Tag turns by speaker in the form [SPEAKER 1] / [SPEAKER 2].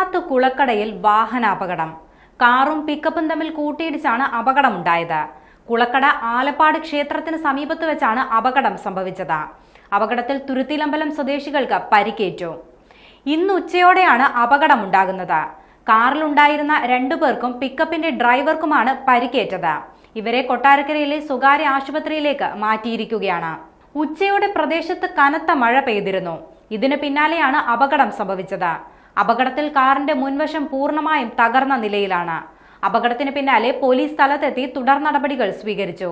[SPEAKER 1] എടപ്പാത്ത് കുളക്കടയിൽ വാഹനാപകടം. കാറും പിക്കപ്പും തമ്മിൽ കൂട്ടിയിടിച്ചാണ് അപകടമുണ്ടായത്. കുളക്കട ആലപ്പാട് ക്ഷേത്രത്തിന് സമീപത്ത് വെച്ചാണ് അപകടം സംഭവിച്ചത്. അപകടത്തിൽ തുരുത്തിലമ്പലം സ്വദേശികൾക്ക് പരിക്കേറ്റു. ഇന്ന് ഉച്ചയോടെയാണ് അപകടമുണ്ടാകുന്നത്. കാറിലുണ്ടായിരുന്ന 2 പേർക്കും പിക്കപ്പിന്റെ ഡ്രൈവർക്കുമാണ് പരിക്കേറ്റത്. ഇവരെ കൊട്ടാരക്കരയിലെ സ്വകാര്യ ആശുപത്രിയിലേക്ക് മാറ്റിയിരിക്കുകയാണ്. ഉച്ചയോടെ പ്രദേശത്ത് കനത്ത മഴ പെയ്തിരുന്നു. ഇതിന് പിന്നാലെയാണ് അപകടം സംഭവിച്ചത്. അപകടത്തിൽ കാറിന്റെ മുൻവശം പൂർണ്ണമായും തകർന്ന നിലയിലാണ്. അപകടത്തിന് പിന്നാലെ പോലീസ് സ്ഥലത്തെത്തി തുടർ നടപടികൾ സ്വീകരിച്ചു.